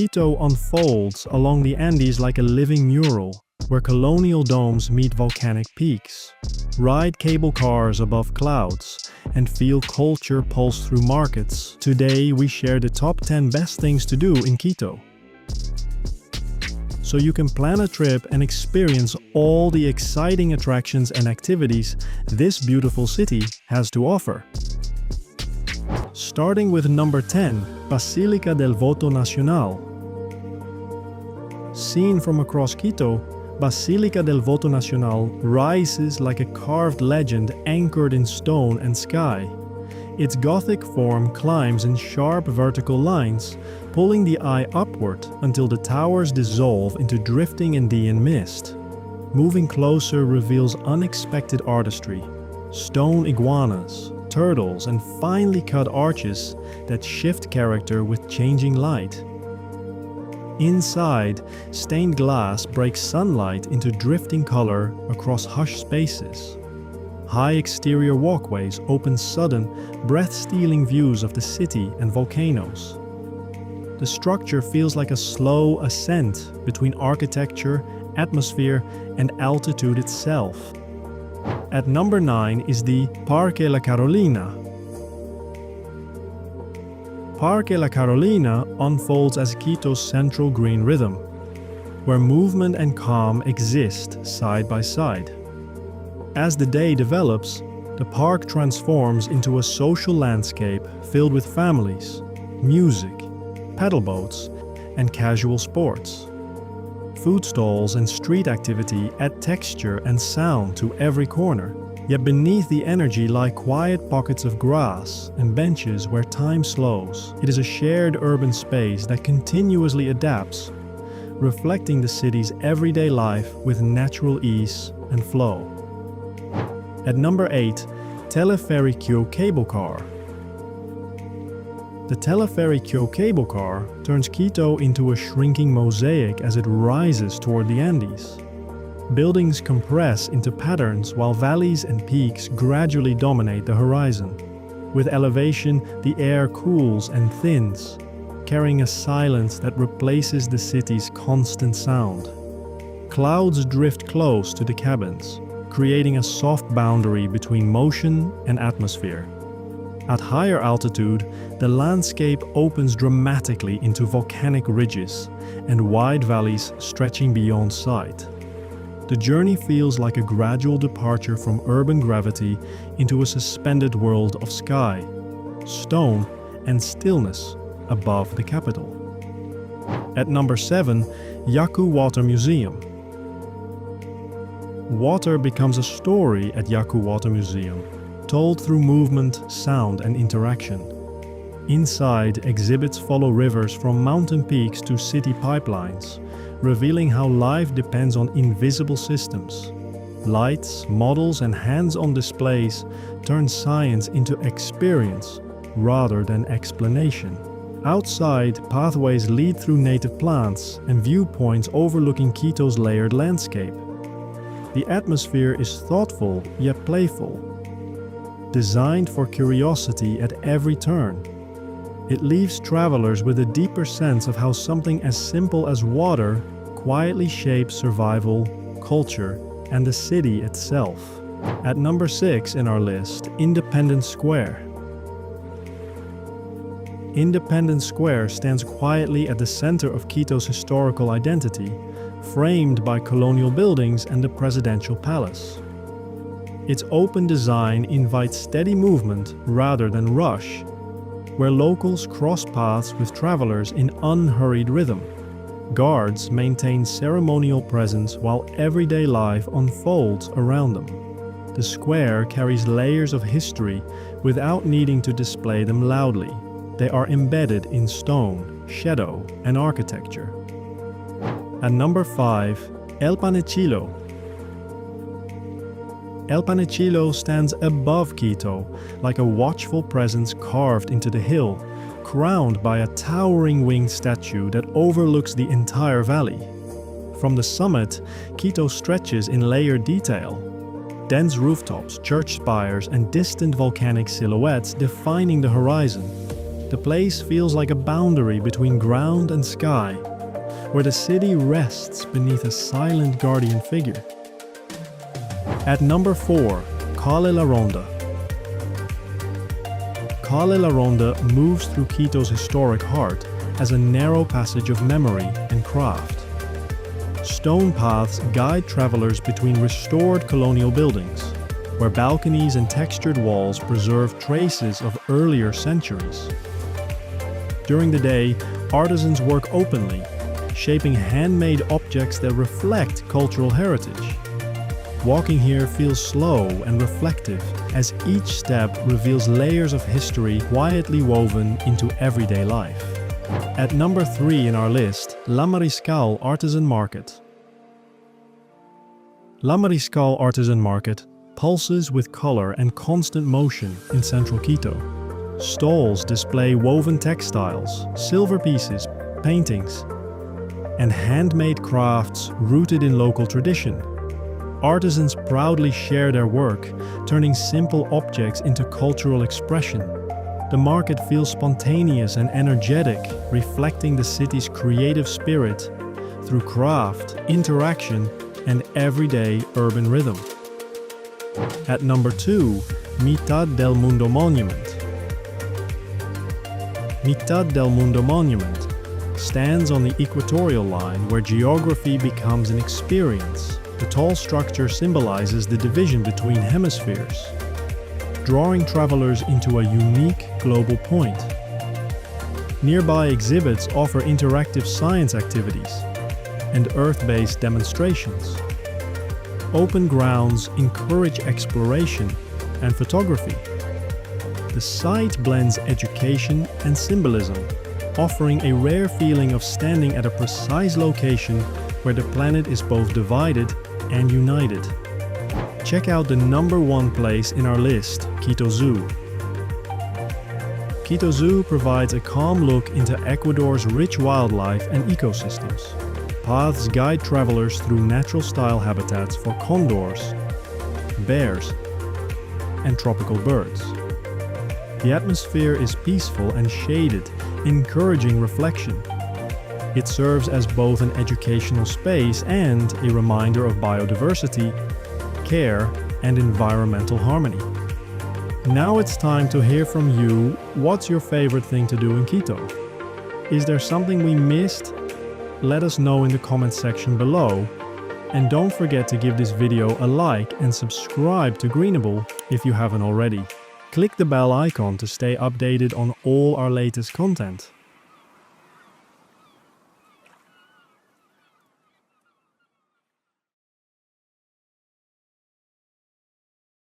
Quito unfolds along the Andes like a living mural, where colonial domes meet volcanic peaks. Ride cable cars above clouds and feel culture pulse through markets. Today we share the top 10 best things to do in Quito, so you can plan a trip and experience all the exciting attractions and activities this beautiful city has to offer. Starting with number 10, Basílica del Voto Nacional. Seen from across Quito, Basílica del Voto Nacional rises like a carved legend anchored in stone and sky. Its Gothic form climbs in sharp vertical lines, pulling the eye upward until the towers dissolve into drifting Andean mist. Moving closer reveals unexpected artistry: stone iguanas, turtles, and finely cut arches that shift character with changing light. Inside, stained glass breaks sunlight into drifting color across hushed spaces. High exterior walkways open sudden, breath-stealing views of the city and volcanoes. The structure feels like a slow ascent between architecture, atmosphere, and altitude itself. At number 9 is the Parque La Carolina. Parque La Carolina unfolds as Quito's central green rhythm, where movement and calm exist side by side. As the day develops, the park transforms into a social landscape filled with families, music, paddle boats, and casual sports. Food stalls and street activity add texture and sound to every corner, yet beneath the energy lie quiet pockets of grass and benches where time slows. It is a shared urban space that continuously adapts, reflecting the city's everyday life with natural ease and flow. At number 8, TelefériQo Cable Car. The TelefériQo Cable Car turns Quito into a shrinking mosaic as it rises toward the Andes. Buildings compress into patterns while valleys and peaks gradually dominate the horizon. With elevation, the air cools and thins, carrying a silence that replaces the city's constant sound. Clouds drift close to the cabins, creating a soft boundary between motion and atmosphere. At higher altitude, the landscape opens dramatically into volcanic ridges and wide valleys stretching beyond sight. The journey feels like a gradual departure from urban gravity into a suspended world of sky, stone, and stillness above the capital. At number 7, Yaku Water Museum. Water becomes a story at Yaku Water Museum, told through movement, sound, and interaction. Inside, exhibits follow rivers from mountain peaks to city pipelines, revealing how life depends on invisible systems. Lights, models, and hands-on displays turn science into experience rather than explanation. Outside, pathways lead through native plants and viewpoints overlooking Quito's layered landscape. The atmosphere is thoughtful yet playful, designed for curiosity at every turn. It leaves travelers with a deeper sense of how something as simple as water quietly shapes survival, culture, and the city itself. At number 6 in our list, Independence Square. Independence Square stands quietly at the center of Quito's historical identity, framed by colonial buildings and the presidential palace. Its open design invites steady movement rather than rush, where locals cross paths with travelers in unhurried rhythm. Guards maintain ceremonial presence while everyday life unfolds around them. The square carries layers of history without needing to display them loudly. They are embedded in stone, shadow, and architecture. At number 5, El Panecillo. El Panecillo stands above Quito, like a watchful presence carved into the hill, crowned by a towering winged statue that overlooks the entire valley. From the summit, Quito stretches in layered detail. Dense rooftops, church spires, and distant volcanic silhouettes defining the horizon. The place feels like a boundary between ground and sky, where the city rests beneath a silent guardian figure. At number 4, Calle La Ronda. Calle La Ronda moves through Quito's historic heart as a narrow passage of memory and craft. Stone paths guide travelers between restored colonial buildings, where balconies and textured walls preserve traces of earlier centuries. During the day, artisans work openly, shaping handmade objects that reflect cultural heritage. Walking here feels slow and reflective, as each step reveals layers of history quietly woven into everyday life. At number 3 in our list, La Mariscal Artisan Market. La Mariscal Artisan Market pulses with color and constant motion in central Quito. Stalls display woven textiles, silver pieces, paintings, and handmade crafts rooted in local tradition. Artisans proudly share their work, turning simple objects into cultural expression. The market feels spontaneous and energetic, reflecting the city's creative spirit through craft, interaction, and everyday urban rhythm. At number 2, Mitad del Mundo Monument. Mitad del Mundo Monument stands on the equatorial line where geography becomes an experience. The tall structure symbolizes the division between hemispheres, drawing travelers into a unique global point. Nearby exhibits offer interactive science activities and Earth-based demonstrations. Open grounds encourage exploration and photography. The site blends education and symbolism, offering a rare feeling of standing at a precise location where the planet is both divided and united. Check out the number 1 place in our list, Quito Zoo. Quito Zoo provides a calm look into Ecuador's rich wildlife and ecosystems. Paths guide travelers through natural-style habitats for condors, bears, and tropical birds. The atmosphere is peaceful and shaded, encouraging reflection. It serves as both an educational space and a reminder of biodiversity, care, and environmental harmony. Now it's time to hear from you. What's your favorite thing to do in Quito? Is there something we missed? Let us know in the comments section below. And don't forget to give this video a like and subscribe to Greenable if you haven't already. Click the bell icon to stay updated on all our latest content.